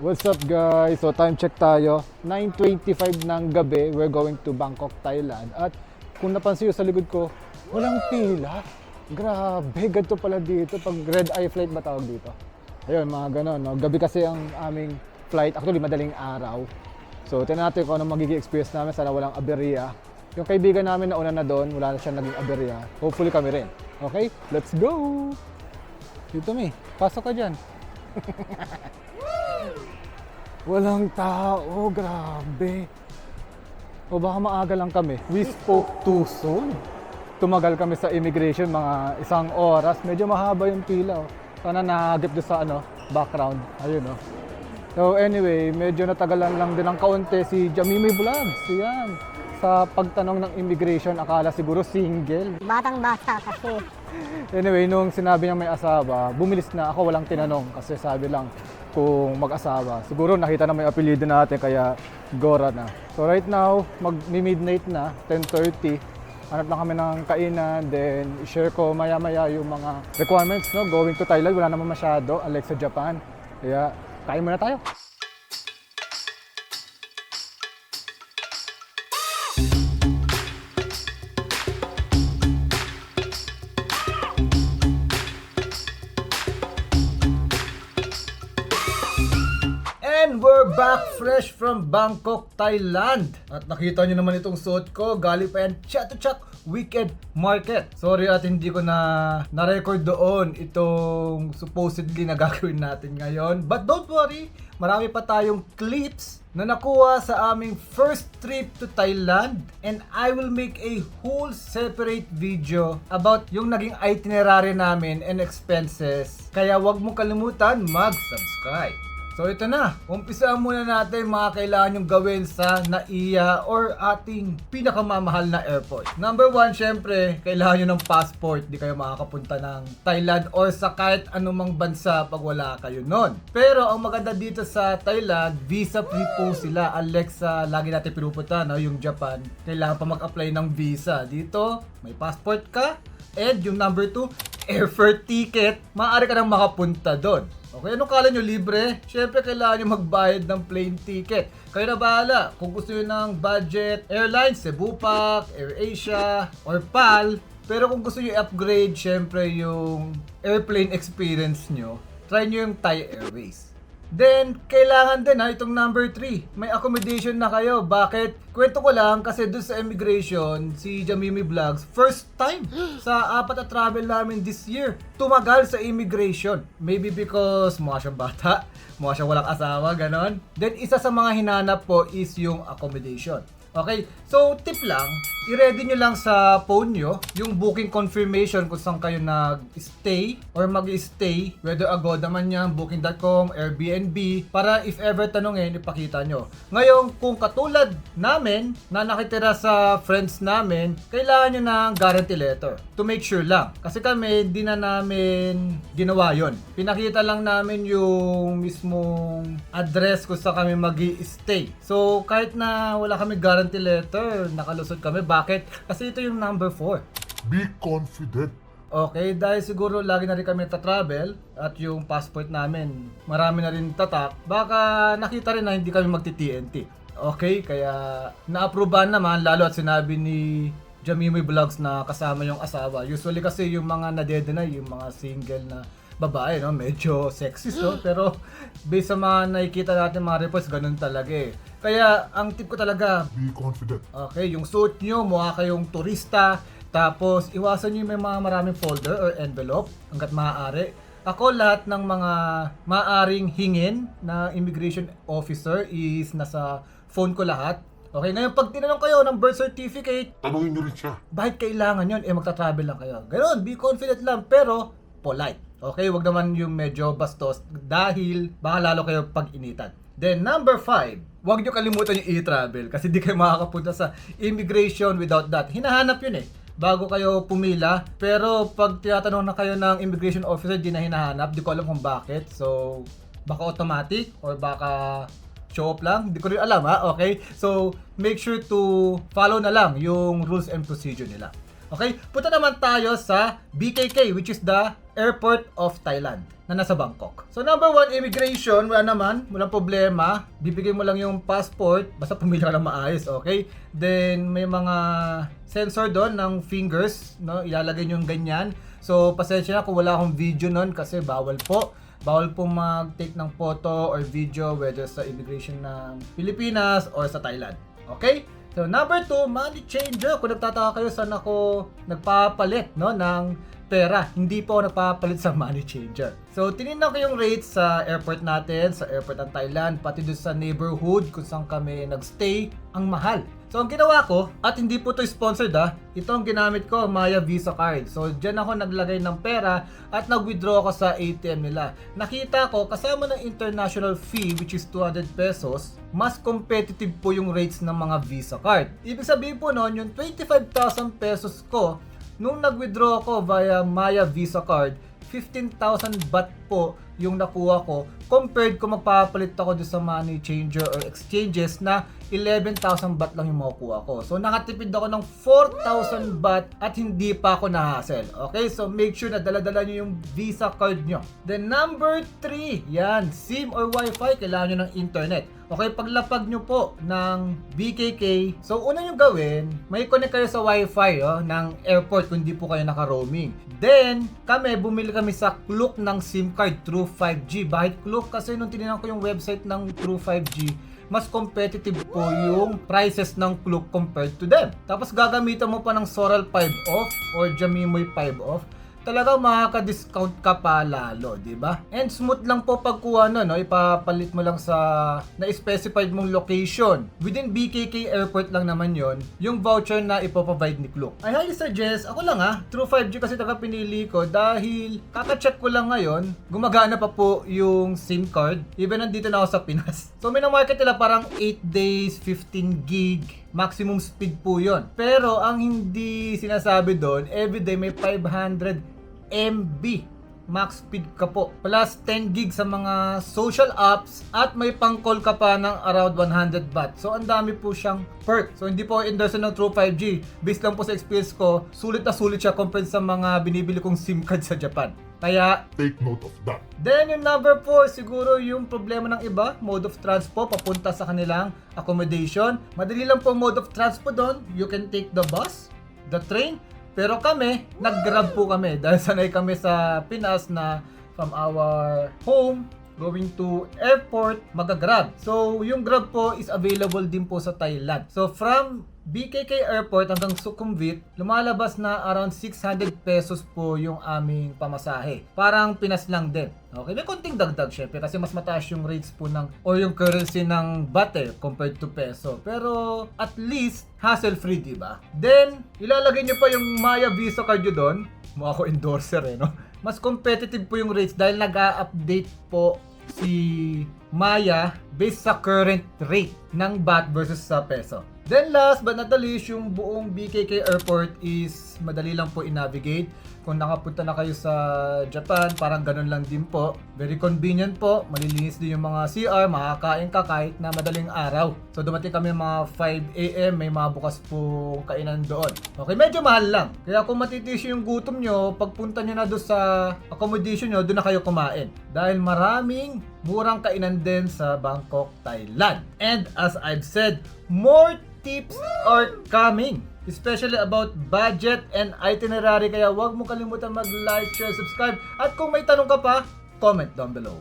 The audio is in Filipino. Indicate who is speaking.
Speaker 1: What's up guys? So time check tayo. 9:25 ng gabi. We're going to Bangkok, Thailand. At kung napansin nyo sa likod ko, walang pila. Grabe, ganito pala dito. Pag red eye flight ba tawag dito? Ayun, mga ganon. No? Gabi kasi ang aming flight. Actually, madaling araw. So, tingnan natin kung anong magiging experience namin. Sana walang aberya. Yung kaibigan namin na una na doon, wala na siyang naging aberya. Hopefully kami rin. Okay? Let's go! Dito mi, pasok ka dyan. Walang tao, grabe. O baka maaga lang kami. We spoke too soon. Tumagal kami sa immigration mga 1 oras. Medyo mahaba yung pila. Oh. Sana nagip doon sa background. Ayun oh. So anyway, medyo natagalan lang din ng kaunti si Jamimi Vlogs. Yan. Sa pagtanong ng immigration, akala siguro single.
Speaker 2: Batang-bata kasi.
Speaker 1: Anyway, nung sinabi niya may asawa, bumilis na ako, walang tinanong kasi sabi lang kung mag-asawa. Siguro nakita na may apelyido natin kaya Gora na. So right now, mag-midnight na, 10:30. Hanap lang kami ng kainan, then i-share ko maya-maya yung mga requirements, no? Going to Thailand, wala naman masyado, unlike sa Japan. Kaya kain muna tayo. And we're back fresh from Bangkok, Thailand. At nakita nyo naman itong suot ko, galing pa yan Chatuchak Weekend Market. Sorry at hindi ko na-record doon itong supposedly na gagawin natin ngayon. But don't worry, marami pa tayong clips na nakuha sa aming first trip to Thailand. And I will make a whole separate video about yung naging itinerary namin and expenses. Kaya wag mo kalimutan mag-subscribe. So ito na, umpisaan muna natin mga kailangan yung gawin sa NAIA or ating pinakamamahal na airport. Number 1, syempre, kailangan nyo ng passport. Di kayo makakapunta ng Thailand or sa kahit anumang bansa pag wala kayo nun. Pero ang maganda dito sa Thailand, visa free po sila. Unlike sa lagi natin pinupunta, no, yung Japan, kailangan pa mag-apply ng visa. Dito, may passport ka. And yung number 2, airfare ticket, maaari ka nang makapunta doon. Okay, anong kala nyo libre? Siyempre, kailangan nyo magbayad ng plane ticket. Kayo na bahala. Kung gusto nyo ng budget airlines, Cebu Pac, AirAsia, or PAL. Pero kung gusto nyo i-upgrade, siyempre, yung airplane experience nyo, try nyo yung Thai Airways. Then, kailangan din itong number 3. May accommodation na kayo. Bakit? Kwento ko lang kasi doon sa immigration, si Jamimi Vlogs, first time sa 4 na travel namin this year, tumagal sa immigration. Maybe because mukha siyang bata, mukha siyang walang asawa, ganon. Then, isa sa mga hinanap po is yung accommodation. Okay, so tip lang, i-ready nyo lang sa phone nyo yung booking confirmation kung saan kayo nag-stay or mag-stay, whether Agoda man yan, Booking.com, Airbnb, para if ever tanungin, ipakita nyo. Ngayon, kung katulad namin na nakitira sa friends namin, kailangan nyo ng guarantee letter to make sure lang. Kasi kami, di na namin ginawa yon. Pinakita lang namin yung mismong address kung saan kami mag-stay. So, kahit na wala kami guarantee letter, nakalusot kami. Bakit? Kasi ito yung number 4.
Speaker 3: Be confident.
Speaker 1: Okay, dahil siguro lagi na rin kami nagta-travel at yung passport namin marami na rin tatak, baka nakita rin na hindi kami magti-TNT. Okay, kaya na-approvean naman, lalo at sinabi ni Jamimi Vlogs na kasama yung asawa. Usually kasi yung mga nade-deny, yung mga single na babae, no? Medyo sexy, so, pero based sa mga nakikita natin mga reports, ganun talaga eh. Kaya ang tip ko talaga,
Speaker 3: Be confident.
Speaker 1: okay, yung suit nyo, mukha kayong turista, tapos iwasan nyo yung may mga maraming folder or envelope hanggat maaari. Ako, lahat ng mga maaaring hingin na immigration officer is nasa phone ko lahat. Okay, ngayon pag tinanong kayo ng birth certificate,
Speaker 3: Tanungin nyo rin siya.
Speaker 1: bakit kailangan yun? Magta-travel lang kayo. Ganon, be confident lang, pero polite. Okay, wag naman yung medyo bastos dahil baka lalo kayo pag-initan. Then number 5, wag nyo kalimutan yung e-travel kasi di kayo makakapunta sa immigration without that. Hinahanap yun eh bago kayo pumila, pero pag tinatanong na kayo ng immigration officer, di na hinahanap. Di ko alam kung bakit. So, baka automatic or baka show up lang. Di ko rin alam okay? So, make sure to follow na lang yung rules and procedure nila. Okay, punta naman tayo sa BKK, which is the Airport of Thailand na nasa Bangkok. So number 1, immigration, wala naman, walang problema. Bibigay mo lang yung passport, basta pumili ka lang maayos, okay? Then may mga sensor doon ng fingers, no? Ilalagay nyo yung ganyan. So pasensya na kung wala akong video nun kasi bawal po. Bawal po mag-take ng photo or video whether sa immigration ng Pilipinas or sa Thailand. Okay? So number 2, money changer. Kung nagtataka kayo saan ako nagpapalit, no, ng pera, hindi po ako nagpapalit sa money changer. So tinignan ko yung rates sa airport natin, sa airport ng Thailand, pati doon sa neighborhood kung saan kami nagstay, ang mahal. So ang ginawa ko, at hindi po to sponsored ito ang ginamit ko, Maya Visa Card. So dyan ako naglagay ng pera at nag-withdraw ako sa ATM nila. Nakita ko, kasama ng international fee which is 200 pesos, mas competitive po yung rates ng mga Visa Card. Ibig sabihin po noon, yung 25,000 pesos ko, nung nag-withdraw ako via Maya Visa Card, 15,000 baht po yung nakuha ko compared kung magpapalit ako doon sa money changer or exchanges na 11,000 baht lang yung makukuha ko. So nakatipid ako ng 4,000 baht at hindi pa ako na-hassle. Okay? So make sure na dala-dala nyo yung Visa card nyo. Then number 3, yan, SIM or Wi-Fi, kailangan nyo ng internet. Okay, paglapag nyo po ng BKK, so una nyo gawin, may connect kayo sa Wi-Fi ng airport kung hindi po kayo naka-roaming. Then, bumili kami sa Klook ng SIM card through 5G. Bakit Klook? Kasi nung tinignan ko yung website ng True 5G, mas competitive po yung prices ng Klook compared to them. Tapos gagamitan mo pa ng Soral 5 off or Jamimoy 5 off. Talagang makaka-discount ka pa lalo, di ba? And smooth lang po pagkuha no, ipapalit mo lang sa na-specified mong location. Within BKK Airport lang naman yon yung voucher na ipoprovide ni Klook. I highly suggest, ako lang True 5G kasi talaga pinili ko dahil kaka-check ko lang ngayon, gumagana pa po yung SIM card, even nandito na ako sa Pinas. So may na-market nila parang 8 days, 15 gig, maximum speed po yon. Pero ang hindi sinasabi doon, everyday may 500 MB max speed ka po. Plus 10 gig sa mga social apps at may pang-call ka pa ng around 100 baht. So ang dami po siyang perk. So hindi po endorse ng True 5G. Based lang po sa experience ko, sulit na sulit siya compared sa mga binibili kong SIM card sa Japan. Kaya,
Speaker 3: Take note of that.
Speaker 1: then yung number 4, siguro yung problema ng iba, mode of transport papunta sa kanilang accommodation. Madali lang po mode of transport doon. You can take the bus, the train. Pero kami, nag-grab po kami dahil sanay kami sa Pinas na from our home going to airport, mag-grab. So, yung grab po is available din po sa Thailand. So, from BKK Airport hanggang Sukhumvit, lumalabas na around 600 pesos po yung aming pamasahe. Parang Pinas lang din. Okay, may konting dagdag syempre kasi mas mataas yung rates po ng or yung currency ng baht compared to peso. Pero at least hassle-free, di ba? Then, ilalagay nyo pa yung Maya Visa card nyo doon. Mukha ko endorser no? Mas competitive po yung rates dahil nag-a-update po si Maya based sa current rate ng baht versus sa peso. Then last but not the least, yung buong BKK Airport is madali lang po i-navigate. Kung nakapunta na kayo sa Japan, parang ganun lang din po. Very convenient po, malilinis din yung mga CR, makakain ka kahit na madaling araw. So dumating kami mga 5 AM, may mga bukas po kainan doon. Okay, medyo mahal lang. Kaya kung matitiis yung gutom nyo, pagpunta nyo na doon sa accommodation nyo, doon na kayo kumain. Dahil maraming murang kainan din sa Bangkok, Thailand. And as I've said, more tips are coming, especially about budget and itinerary. Kaya huwag mo kalimutan mag-like, share, subscribe. At kung may tanong ka pa, comment down below.